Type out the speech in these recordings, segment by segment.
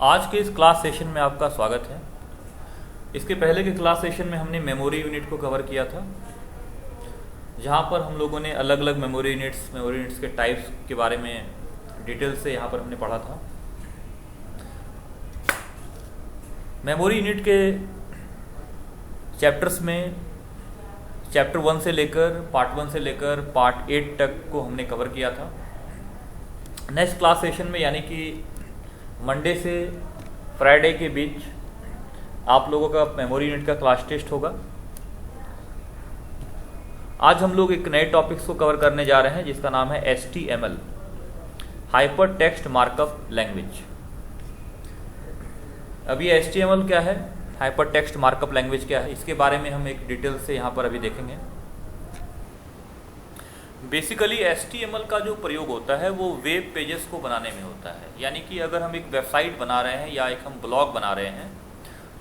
आज के इस क्लास सेशन में आपका स्वागत है। इसके पहले के क्लास सेशन में हमने मेमोरी यूनिट को कवर किया था, जहाँ पर हम लोगों ने अलग अलग मेमोरी यूनिट्स के टाइप्स के बारे में डिटेल से यहाँ पर हमने पढ़ा था। मेमोरी यूनिट के चैप्टर्स में चैप्टर 1 से लेकर पार्ट 1 से लेकर पार्ट 8 तक को हमने कवर किया था। नेक्स्ट क्लास सेशन में यानी कि मंडे से फ्राइडे के बीच आप लोगों का मेमोरी यूनिट का क्लास टेस्ट होगा। आज हम लोग एक नए टॉपिक्स को कवर करने जा रहे हैं जिसका नाम है HTML, hyper text markup language. अब ये HTML क्या है, हाइपर टेक्स्ट मार्कअप लैंग्वेज क्या है, इसके बारे में हम एक डिटेल से यहाँ पर अभी देखेंगे। बेसिकली HTML का जो प्रयोग होता है वो वेब पेजेस को बनाने में होता है। यानी कि अगर हम एक वेबसाइट बना रहे हैं या एक हम ब्लॉग बना रहे हैं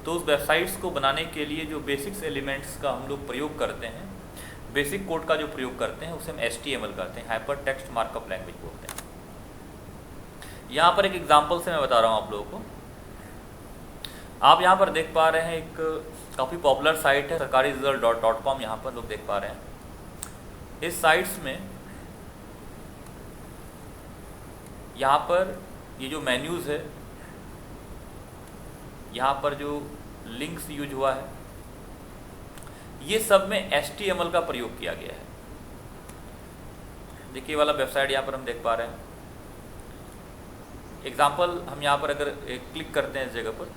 तो उस वेबसाइट्स को बनाने के लिए जो बेसिक्स एलिमेंट्स का हम लोग प्रयोग करते हैं, बेसिक कोड का जो प्रयोग करते हैं उसे हम HTML करते हैं, हाइपर टेक्स्ट मार्कअप लैंग्वेज बोलते हैं। यहाँ पर एक एग्जाम्पल से मैं बता रहा हूँ आप लोगों को। आप यहाँ पर देख पा रहे हैं एक काफ़ी पॉपुलर साइट है सरकारी रिजल्ट.com। यहाँ पर लोग देख पा रहे हैं इस साइट्स में यहाँ पर ये जो मेन्यूज़ है, यहाँ पर जो लिंक्स यूज हुआ है, ये सब में HTML का प्रयोग किया गया है। देखिए वाला वेबसाइट यहाँ पर हम देख पा रहे हैं। एग्जाम्पल हम यहाँ पर अगर क्लिक करते हैं इस जगह पर,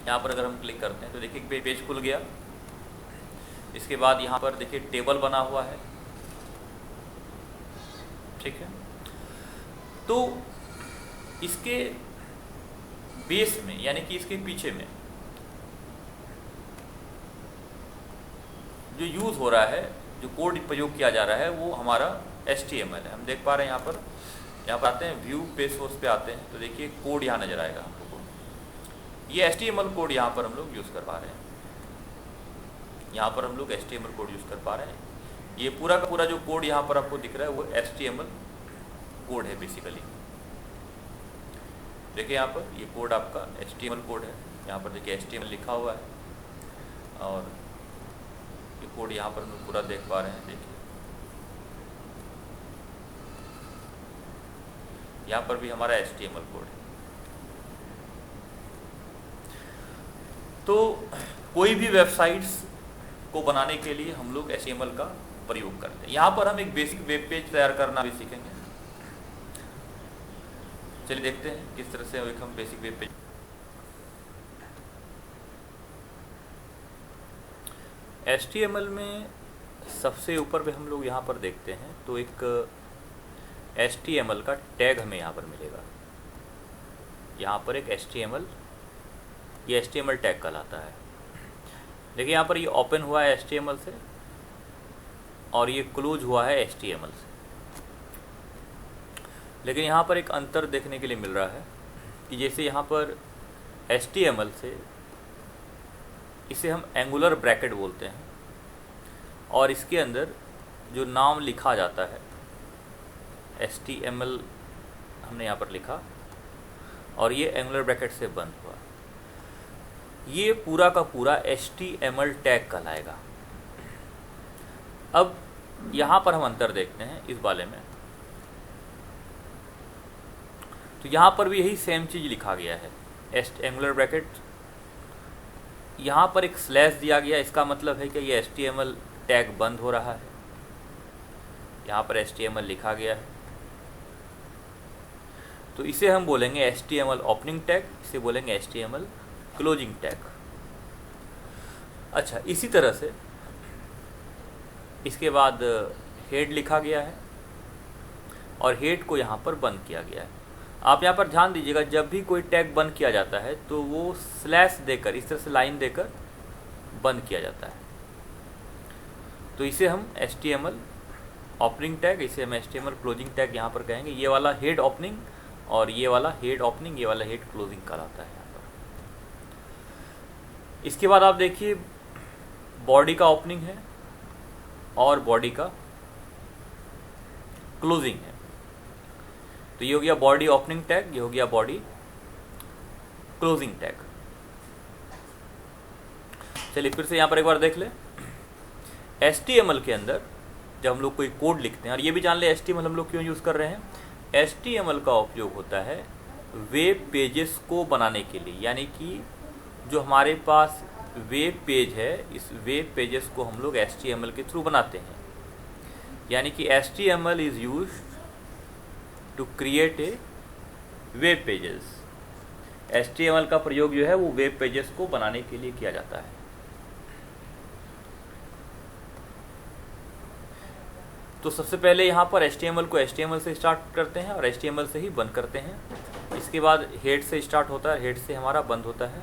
यहाँ पर अगर हम क्लिक करते हैं तो देखिए पेज खुल गया। इसके बाद यहाँ पर देखिए टेबल बना हुआ है, ठीक है। तो इसके बेस में यानी कि इसके पीछे में जो यूज़ हो रहा है, जो कोड प्रयोग किया जा रहा है वो हमारा HTML है। हम देख पा रहे हैं यहाँ पर आते हैं व्यू पेज सोर्स पे आते हैं तो देखिए कोड यहाँ नजर आएगा हम लोग को। ये HTML कोड यहाँ पर हम लोग यूज़ कर पा रहे हैं। यहाँ पर हम लोग HTML कोड यूज़ कर पा रहे हैं। ये पूरा का पूरा जो कोड यहाँ पर आपको दिख रहा है वो HTML कोड है बेसिकली। देखिए यहाँ पर ये कोड आपका HTML कोड है। यहाँ पर देखिए HTML लिखा हुआ है और ये कोड यहाँ पर हम लोग पूरा देख पा रहे हैं। देखिए यहाँ पर भी हमारा HTML कोड है। तो कोई भी वेबसाइट्स को बनाने के लिए हम लोग HTML का प्रयोग करते हैं। यहाँ पर हम एक बेसिक वेब पेज तैयार करना भी सीखेंगे। चलिए देखते हैं किस तरह से एक हम बेसिक वेब पेज। HTML में सबसे ऊपर पे हम लोग यहाँ पर देखते हैं तो एक HTML का टैग हमें यहाँ पर मिलेगा। यहाँ पर एक HTML, ये HTML टैग कहलाता है। देखिए यहाँ पर ये ओपन हुआ है HTML से और ये क्लोज हुआ है HTML से। लेकिन यहाँ पर एक अंतर देखने के लिए मिल रहा है कि जैसे यहाँ पर HTML से इसे हम एंगुलर ब्रैकेट बोलते हैं और इसके अंदर जो नाम लिखा जाता है HTML हमने यहाँ पर लिखा और ये एंगुलर ब्रैकेट से बंद हुआ। ये पूरा का पूरा HTML टैग कहलाएगा। अब यहाँ पर हम अंतर देखते हैं इस वाले में, तो यहाँ पर भी यही सेम चीज़ लिखा गया है एंगुलर ब्रैकेट। यहाँ पर एक स्लैश दिया गया, इसका मतलब है कि ये HTML टैग बंद हो रहा है। यहाँ पर HTML लिखा गया है तो इसे हम बोलेंगे HTML ओपनिंग टैग, इसे बोलेंगे HTML क्लोजिंग टैग। अच्छा, इसी तरह से इसके बाद हेड लिखा गया है और हेड को यहाँ पर बंद किया गया है। आप यहाँ पर ध्यान दीजिएगा, जब भी कोई टैग बंद किया जाता है तो वो स्लैश देकर, इस तरह से लाइन देकर बंद किया जाता है। तो इसे हम HTML ओपनिंग टैग, इसे हम HTML क्लोजिंग टैग यहाँ पर कहेंगे। ये वाला हेड ओपनिंग और ये वाला हेड ओपनिंग, ये वाला हेड क्लोजिंग कहलाता है यहाँ पर। इसके बाद आप देखिए बॉडी का ओपनिंग है और बॉडी का क्लोजिंग है। तो ये हो गया बॉडी ओपनिंग टैग, ये हो गया बॉडी क्लोजिंग टैग। चलिए फिर से यहाँ पर एक बार देख ले। HTML के अंदर जब हम लोग कोई कोड लिखते हैं, और ये भी जान ले HTML हम लोग क्यों यूज़ कर रहे हैं। HTML का उपयोग होता है वेब पेजेस को बनाने के लिए, यानी कि जो हमारे पास वेब पेज है, इस वेब पेजेस को हम लोग HTML के थ्रू बनाते हैं। यानी कि HTML is used to create a web pages. HTML का प्रयोग जो है वो वेब पेजेस को बनाने के लिए किया जाता है। तो सबसे पहले यहाँ पर HTML को HTML से स्टार्ट करते हैं और HTML से ही बंद करते हैं। इसके बाद हेड से स्टार्ट होता है, हेड से हमारा बंद होता है।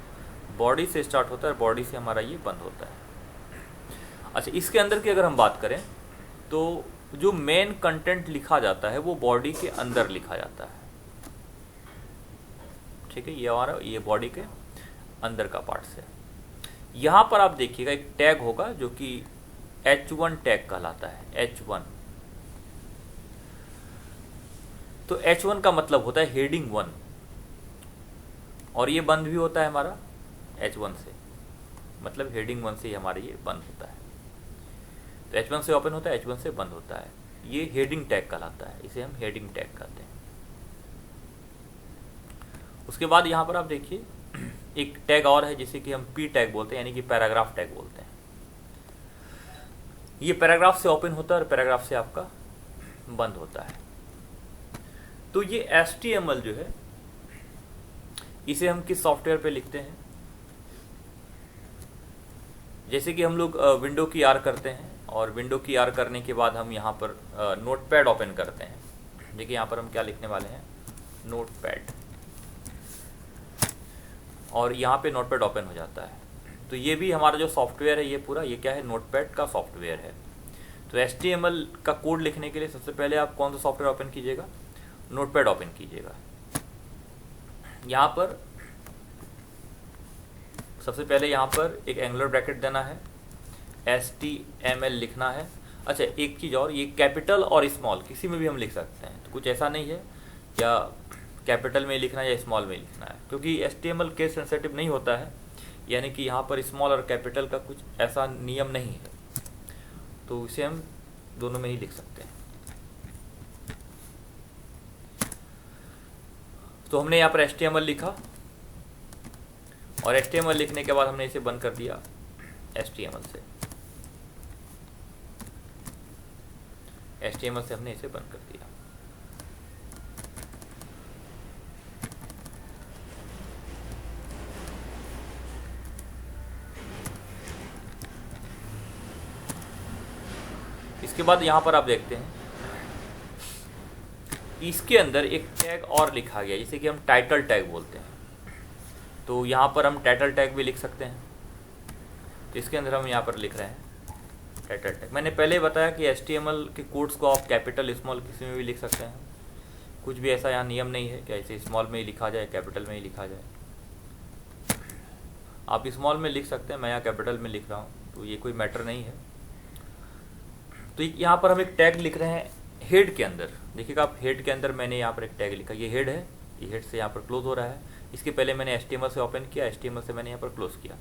बॉडी से स्टार्ट होता है, बॉडी से हमारा ये बंद होता है। अच्छा, इसके अंदर की अगर हम बात करें तो जो मेन कंटेंट लिखा जाता है वो बॉडी के अंदर लिखा जाता है। ठीक है, ये हमारा ये बॉडी के अंदर का पार्ट है। यहाँ पर आप देखिएगा एक टैग होगा जो कि H1 टैग कहलाता है। H1, तो H1 का मतलब होता है हेडिंग 1, और ये बंद भी होता है हमारा H1 से, मतलब हेडिंग 1 से ही हमारा ये बंद होता है। तो H1 से ओपन होता है, H1 से बंद होता है। ये हेडिंग टैग कहलाता है, इसे हम हेडिंग टैग कहते हैं। उसके बाद यहाँ पर आप देखिए एक टैग और है जिसे कि हम P टैग बोलते हैं, यानी कि पैराग्राफ टैग बोलते हैं। ये पैराग्राफ से ओपन होता है और पैराग्राफ से आपका बंद होता है। तो ये HTML जो है इसे हम किस सॉफ्टवेयर पे लिखते हैं। जैसे कि हम लोग विंडो की आर करते हैं, और विंडो की आर करने के बाद हम यहाँ पर नोटपैड ओपन करते हैं। देखिए यहाँ पर हम क्या लिखने वाले हैं, नोटपैड, और यहाँ पे नोटपैड ओपन हो जाता है। तो ये भी हमारा जो सॉफ्टवेयर है ये पूरा ये क्या है, नोटपैड का सॉफ्टवेयर है। तो HTML का कोड लिखने के लिए सबसे पहले आप कौन सा सॉफ्टवेयर ओपन कीजिएगा, नोटपैड ओपन कीजिएगा। यहाँ पर सबसे पहले यहाँ पर एक एंगुलर ब्रैकेट देना है, HTML लिखना है। अच्छा, एक चीज़ और, ये कैपिटल और स्मॉल किसी में भी हम लिख सकते हैं। तो कुछ ऐसा नहीं है या कैपिटल में लिखना है या स्मॉल में लिखना है, क्योंकि HTML केस सेंसिटिव नहीं होता है। यानी कि यहाँ पर स्मॉल और कैपिटल का कुछ ऐसा नियम नहीं है, तो इसे हम दोनों में ही लिख सकते हैं। तो हमने यहाँ पर HTML लिखा, और HTML लिखने के बाद हमने इसे बंद कर दिया HTML से। HTML से हमने इसे बंद कर दिया। इसके बाद यहाँ पर आप देखते हैं इसके अंदर एक टैग और लिखा गया, जिसे कि हम टाइटल टैग बोलते हैं। तो यहाँ पर हम टाइटल टैग भी लिख सकते हैं। तो इसके अंदर हम यहाँ पर लिख रहे हैं टाइटल टैग। मैंने पहले बताया कि HTML के कोड्स को आप कैपिटल स्मॉल किसी में भी लिख सकते हैं। कुछ भी ऐसा यहाँ नियम नहीं है कि ऐसे स्मॉल में ही लिखा जाए, कैपिटल में ही लिखा जाए। आप स्मॉल में लिख सकते हैं, मैं यहाँ कैपिटल में लिख रहा हूँ, तो ये कोई मैटर नहीं है। तो यहाँ पर हम एक टैग लिख रहे हैं हेड के अंदर। देखिएगा आप, हेड के अंदर मैंने यहाँ पर एक टैग लिखा, ये हेड है, ये हेड से यहाँ पर क्लोज हो रहा है। इसके पहले मैंने HTML से ओपन किया, HTML से मैंने यहाँ पर क्लोज किया।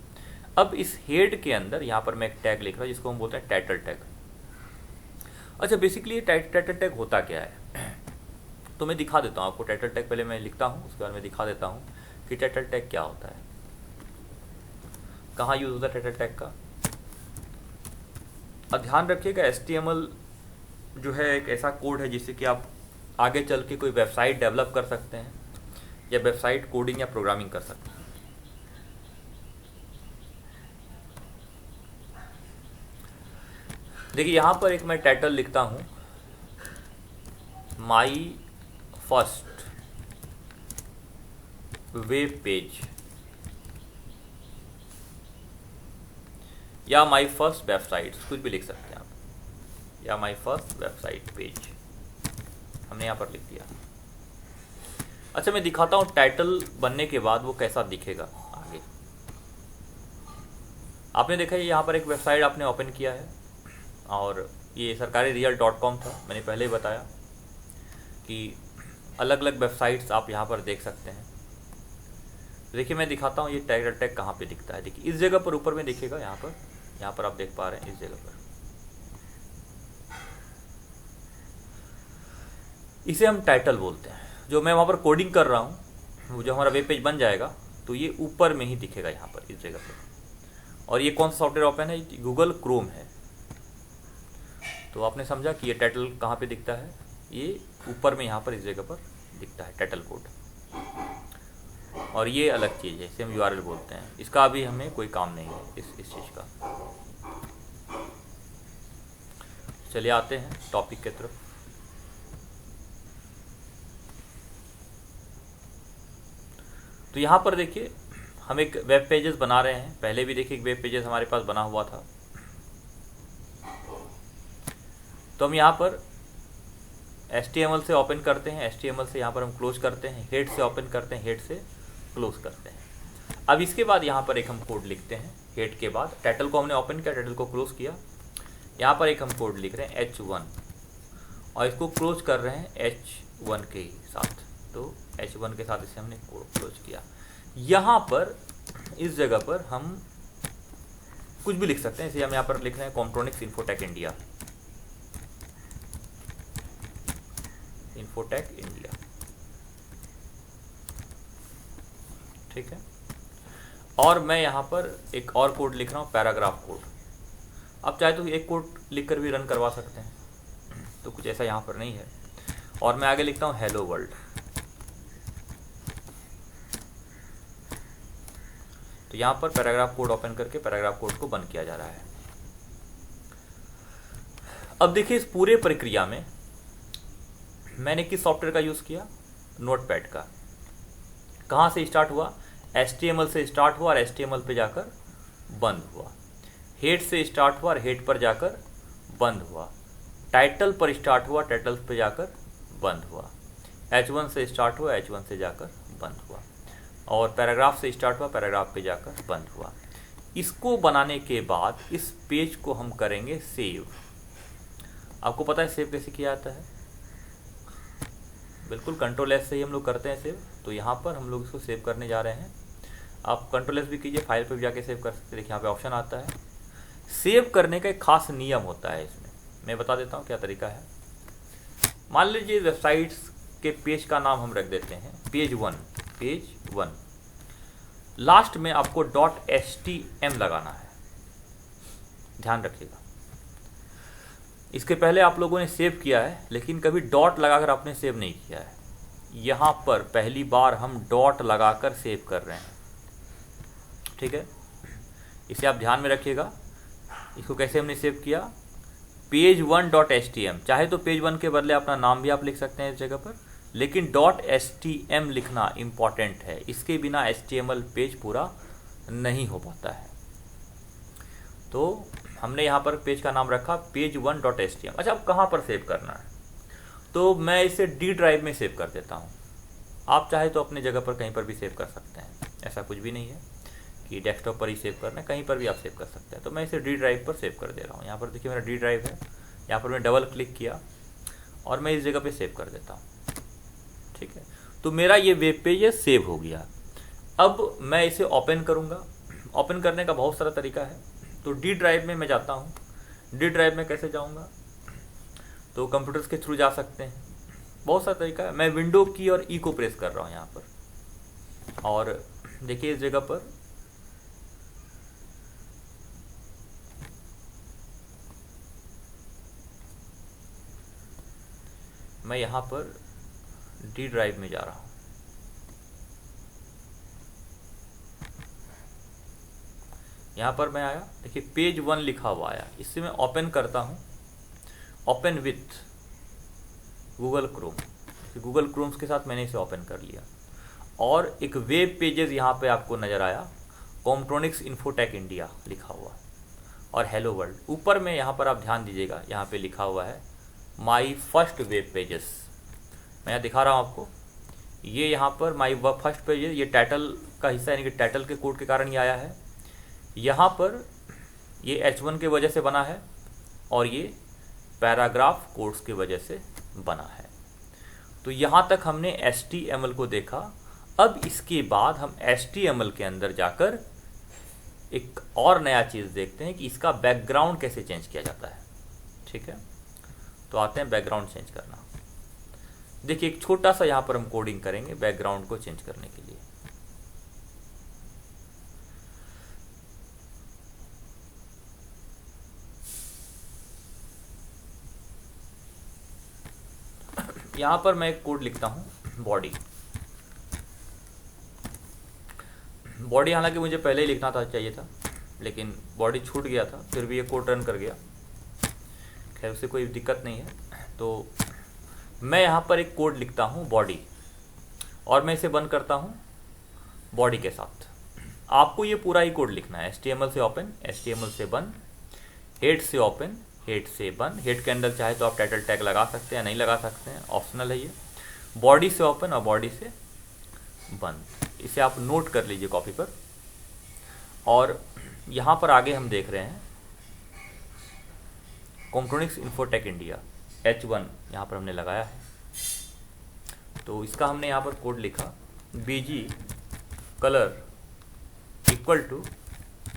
अब इस हेड के अंदर यहाँ पर मैं एक टैग लिख रहा हूँ जिसको हम बोलते हैं टाइटल टैग। अच्छा, बेसिकली ये टाइटल टैग होता क्या है, तो मैं दिखा देता हूँ आपको। टाइटल टैग पहले मैं लिखता हूँ, उसके बाद मैं दिखा देता हूँ कि टाइटल टैग क्या होता है, कहाँ यूज होता है टाइटल टैग का। अब ध्यान रखिएगा, HTML जो है एक ऐसा कोड है जिससे कि आप आगे चल के कोई वेबसाइट डेवलप कर सकते हैं, या वेबसाइट कोडिंग या प्रोग्रामिंग कर सकते हैं। देखिए यहाँ पर एक मैं टाइटल लिखता हूँ, माई फर्स्ट वेब पेज, या माई फर्स्ट वेबसाइट, कुछ भी लिख सकते हैं आप, या माई फर्स्ट वेबसाइट पेज हमने यहाँ पर लिख दिया। अच्छा, मैं दिखाता हूँ टाइटल बनने के बाद वो कैसा दिखेगा आगे। आपने देखा यहाँ पर एक वेबसाइट आपने ओपन किया है, और ये sarkarireal.com था। मैंने पहले ही बताया कि अलग अलग वेबसाइट्स आप यहाँ पर देख सकते हैं। तो देखिए मैं दिखाता हूँ ये टाइटल टैग कहाँ पे दिखता है। देखिए इस जगह पर ऊपर में दिखेगा, यहाँ पर आप देख पा रहे हैं इस जगह पर। इसे हम टाइटल बोलते हैं। जो मैं वहाँ पर कोडिंग कर रहा हूँ, वो जो हमारा वेब पेज बन जाएगा तो ये ऊपर में ही दिखेगा यहाँ पर इस जगह पर। और ये कौन सा सॉफ्टवेयर ओपन है? गूगल क्रोम है। तो आपने समझा कि ये टाइटल कहाँ पे दिखता है, ये ऊपर में यहाँ पर इस जगह पर दिखता है टाइटल कोड। और ये अलग चीज़ है, इसे हम URL बोलते हैं। इसका अभी हमें कोई काम नहीं है इस चीज़ का। चलिए आते हैं टॉपिक के तरफ। तो यहाँ पर देखिए हम एक वेब पेजेस बना रहे हैं। पहले भी देखिए एक वेब पेजेस हमारे पास बना हुआ था। तो हम यहाँ पर HTML से ओपन करते हैं, HTML से यहाँ पर हम क्लोज करते हैं, हेड से ओपन करते हैं, हेड से क्लोज करते हैं। अब इसके बाद यहाँ पर एक हम कोड लिखते हैं। हेड के बाद टाइटल को हमने ओपन किया, टाइटल को क्लोज किया, यहाँ पर एक हम कोड लिख रहे हैं H1 और इसको क्लोज कर रहे हैं H1 के साथ। तो H1 के साथ इसे हमने कोड क्लोज किया। यहाँ पर इस जगह पर हम कुछ भी लिख सकते हैं। इसे हम यहाँ पर लिख रहे हैं कॉम्प्ट्रोनिक्स इन्फोटेक इंडिया, इन्फोटेक इंडिया, ठीक है। और मैं यहाँ पर एक और कोड लिख रहा हूँ, पैराग्राफ कोड। आप चाहे तो एक कोड लिखकर भी रन करवा सकते हैं, तो कुछ ऐसा यहाँ पर नहीं है। और मैं आगे लिखता हूँ हेलो वर्ल्ड। तो यहाँ पर पैराग्राफ कोड ओपन करके पैराग्राफ कोड को बंद किया जा रहा है। अब देखिए इस पूरे प्रक्रिया में मैंने किस सॉफ्टवेयर का यूज़ किया? नोटपैड का। कहाँ से स्टार्ट हुआ? HTML से स्टार्ट हुआ और HTML पे जाकर बंद हुआ। हेड से स्टार्ट हुआ और हेड पर जाकर बंद हुआ। टाइटल पर स्टार्ट हुआ, टाइटल पे जाकर बंद हुआ। H1 से स्टार्ट हुआ, H1 से जाकर बंद हुआ। और पैराग्राफ से स्टार्ट हुआ, पैराग्राफ पे जाकर बंद हुआ। इसको बनाने के बाद इस पेज को हम करेंगे सेव। आपको पता है सेव कैसे किया जाता है? बिल्कुल Ctrl+S से ही हम लोग करते हैं सेव। तो यहाँ पर हम लोग इसको सेव करने जा रहे हैं। आप Ctrl+S भी कीजिए, फाइल पे भी जाके सेव कर सकते हैं। देखिए यहाँ पे ऑप्शन आता है। सेव करने का एक खास नियम होता है इसमें, मैं बता देता हूँ क्या तरीका है। मान लीजिए वेबसाइट्स के पेज का नाम हम रख देते हैं पेज 1। लास्ट में आपको .htm लगाना है, ध्यान रखिएगा। इसके पहले आप लोगों ने सेव किया है, लेकिन कभी डॉट लगाकर आपने सेव नहीं किया है। यहाँ पर पहली बार हम डॉट लगाकर सेव कर रहे हैं, ठीक है। इसे आप ध्यान में रखिएगा। इसको कैसे हमने सेव किया? Page 1.htm। चाहे तो पेज 1 के बदले अपना नाम भी आप लिख सकते हैं इस जगह पर, लेकिन .htm लिखना इम्पॉर्टेंट है। इसके बिना HTML पेज पूरा नहीं हो पाता है। तो हमने यहाँ पर पेज का नाम रखा पेज 1.htm। अच्छा, अब कहाँ पर सेव करना है? तो मैं इसे D ड्राइव में सेव कर देता हूँ। आप चाहे तो अपने जगह पर कहीं पर भी सेव कर सकते हैं, ऐसा कुछ भी नहीं है कि डेस्कटॉप पर ही सेव करना है, कहीं पर भी आप सेव कर सकते हैं। तो मैं इसे D ड्राइव पर सेव कर दे रहा हूँ। यहाँ पर देखिए मेरा D ड्राइव है, यहाँ पर मैं डबल क्लिक किया और मैं इस जगह पे सेव कर देता हूँ, ठीक है। तो मेरा ये वेब पेज है सेव हो गया। अब मैं इसे ओपन करूँगा। ओपन करने का बहुत सारा तरीका है। तो D ड्राइव में मैं जाता हूँ। D ड्राइव में कैसे जाऊँगा? तो कंप्यूटर्स के थ्रू जा सकते हैं, बहुत सारा तरीका है। मैं विंडो की और ई को प्रेस कर रहा हूँ यहाँ पर, और देखिए इस जगह पर मैं यहाँ पर D ड्राइव में जा रहा हूँ। यहाँ पर मैं आया, देखिए पेज 1 लिखा हुआ आया। इससे मैं ओपन करता हूँ, open with Google Chrome. Google Chrome के साथ मैंने इसे ओपन कर लिया और एक वेब पेजेस यहाँ पे आपको नज़र आया, कॉम्प्ट्रोनिक्स इन्फोटेक इंडिया लिखा हुआ और हेलो वर्ल्ड। ऊपर में यहाँ पर आप ध्यान दीजिएगा, यहाँ पे लिखा हुआ है माई फर्स्ट वेब पेजेस। मैं यहाँ दिखा रहा हूँ आपको, ये यहाँ पर माई फर्स्ट पेजेस, ये टाइटल का हिस्सा, यानी कि टाइटल के कोड के कारण ये आया है। यहाँ पर ये H1 के वजह से बना है और ये पैराग्राफ कोड्स की वजह से बना है। तो यहाँ तक हमने HTML को देखा। अब इसके बाद हम HTML के अंदर जाकर एक और नया चीज़ देखते हैं कि इसका बैकग्राउंड कैसे चेंज किया जाता है। ठीक है, तो आते हैं बैकग्राउंड चेंज करना। देखिए एक छोटा सा यहाँ पर हम कोडिंग करेंगे बैकग्राउंड को चेंज करने के लिए। यहाँ पर मैं एक कोड लिखता हूँ बॉडी। बॉडी हालांकि मुझे पहले ही लिखना था चाहिए था, लेकिन बॉडी छूट गया था, फिर भी ये कोड रन कर गया। खैर उससे कोई दिक्कत नहीं है। तो मैं यहाँ पर एक कोड लिखता हूँ बॉडी, और मैं इसे बंद करता हूँ बॉडी के साथ। आपको ये पूरा ही कोड लिखना है। HTML से ओपन, HTML से बंद, हेड से ओपन, हेड से बंद। हेड के अंदर चाहे तो आप टाइटल टैग लगा सकते हैं, नहीं लगा सकते हैं, ऑप्शनल है ये। बॉडी से ओपन और बॉडी से बंद। इसे आप नोट कर लीजिए कॉपी पर। और यहाँ पर आगे हम देख रहे हैं कॉम्प्रोनिक्स इन्फोटेक इंडिया H1 यहाँ पर हमने लगाया है। तो इसका हमने यहाँ पर कोड लिखा BG colour equal to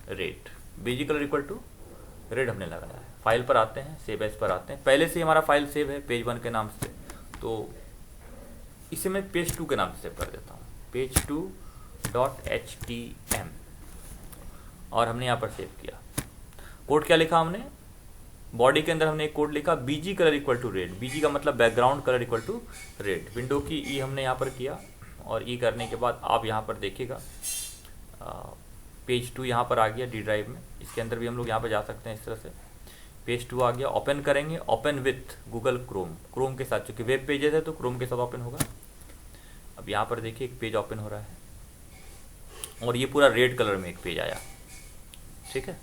red. BG colour equal to red हमने लगाया है। फाइल पर आते हैं, सेव एज पर आते हैं। पहले से हमारा फाइल सेव है पेज 1 के नाम से, तो इसे मैं पेज 2 के नाम से सेव कर देता हूँ, page2.htm। और हमने यहाँ पर सेव किया। कोड क्या लिखा हमने, बॉडी के अंदर हमने एक कोड लिखा BG colour equal to red. BG का मतलब background colour equal to red. Window की ई हमने यहाँ पर किया, और ई करने के बाद आप यहाँ पर देखिएगा पेज 2 यहाँ पर आ गया D ड्राइव में। इसके अंदर भी हम लोग यहाँ पर जा सकते हैं इस तरह से। पेज 2 आ गया। ओपन करेंगे, ओपन विथ गूगल क्रोम के साथ, क्योंकि वेब पेजेस है तो क्रोम के साथ ओपन होगा। अब यहाँ पर देखिए एक पेज ओपन हो रहा है, और ये पूरा रेड कलर में एक पेज आया। ठीक है,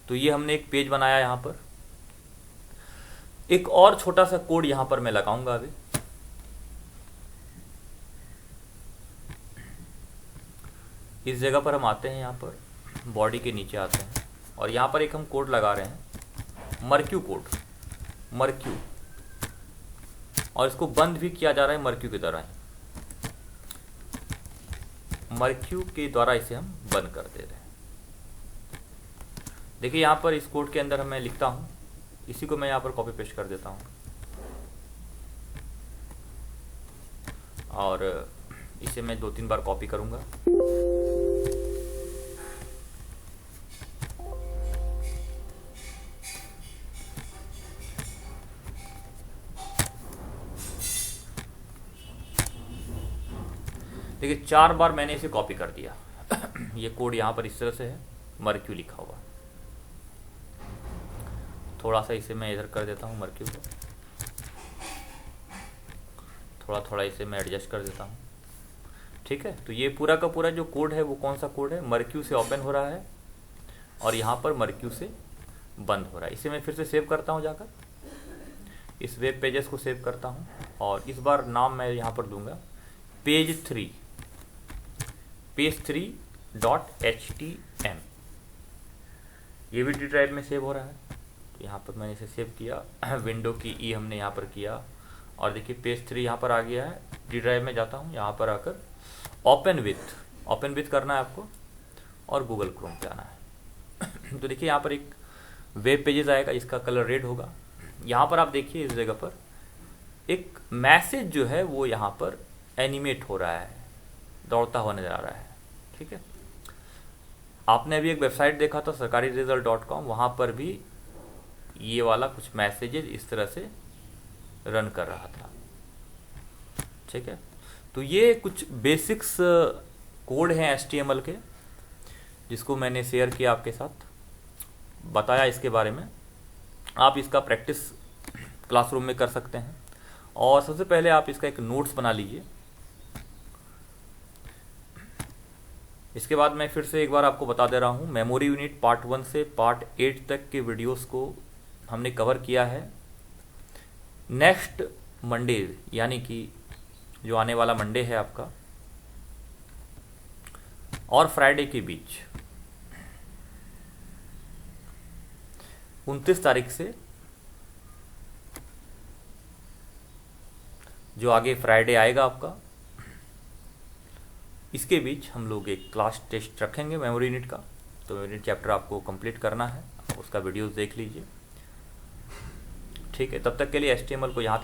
तो ये हमने एक पेज बनाया। यहाँ पर एक और छोटा सा कोड यहाँ पर मैं लगाऊंगा अभी। इस जगह पर हम आते हैं, यहाँ पर बॉडी के नीचे आते हैं, और यहाँ पर एक हम कोड लगा रहे हैं मर्क्यू कोड, मर्क्यू। और इसको बंद भी किया जा रहा है मर्क्यू की तरह ही। मर्क्यू के द्वारा इसे हम बंद कर दे रहे हैं। देखिए यहाँ पर इस कोड के अंदर मैं लिखता हूँ, इसी को मैं यहाँ पर कॉपी पेस्ट कर देता हूँ, और इसे मैं 2-3 बार कॉपी करूँगा। देखिए 4 बार मैंने इसे कॉपी कर दिया। ये कोड यहाँ पर इस तरह से है, मर्क्यू लिखा हुआ। थोड़ा सा इसे मैं इधर कर देता हूँ मर्क्यू को, थोड़ा थोड़ा इसे मैं एडजस्ट कर देता हूँ। ठीक है, तो ये पूरा का पूरा जो कोड है वो कौन सा कोड है, मर्क्यू से ओपन हो रहा है, और यहाँ पर मर्क्यू से बंद हो रहा है। इसे मैं फिर से सेव करता हूँ, जाकर इस वेब पेजेस को सेव करता हूँ, और इस बार नाम मैं यहाँ पर दूंगा page3.htm। ये भी D ड्राइव में सेव हो रहा है। तो यहाँ पर मैंने इसे सेव किया, विंडो की ई हमने यहाँ पर किया, और देखिए पेज 3 यहाँ पर आ गया है। D ड्राइव में जाता हूँ, यहाँ पर आकर ओपन विथ करना है आपको, और गूगल क्रोम पे आना है। तो देखिए यहाँ पर एक वेब पेजेस आएगा, इसका कलर रेड होगा। यहाँ पर आप देखिए इस जगह पर एक मैसेज जो है वो यहाँ पर एनिमेट हो रहा है, दौड़ता हुआ नजर आ रहा है। ठीक है, आपने अभी एक वेबसाइट देखा था sarkariresult.com, वहाँ पर भी ये वाला कुछ मैसेजेस इस तरह से रन कर रहा था। ठीक है, तो ये कुछ बेसिक्स कोड हैं HTML के, जिसको मैंने शेयर किया आपके साथ, बताया इसके बारे में। आप इसका प्रैक्टिस क्लासरूम में कर सकते हैं, और सबसे पहले आप इसका एक नोट्स बना लीजिए। इसके बाद मैं फिर से एक बार आपको बता दे रहा हूँ, मेमोरी यूनिट पार्ट 1 से पार्ट 8 तक के वीडियोस को हमने कवर किया है। नेक्स्ट मंडे, यानी कि जो आने वाला मंडे है आपका, और फ्राइडे के बीच 29 तारीख से जो आगे फ्राइडे आएगा आपका, इसके बीच हम लोग एक क्लास टेस्ट रखेंगे मेमोरी यूनिट का। तो मेमोरी यूनिट चैप्टर आपको कंप्लीट करना है, उसका वीडियोस देख लीजिए। ठीक है, तब तक के लिए HTML को यहाँ तक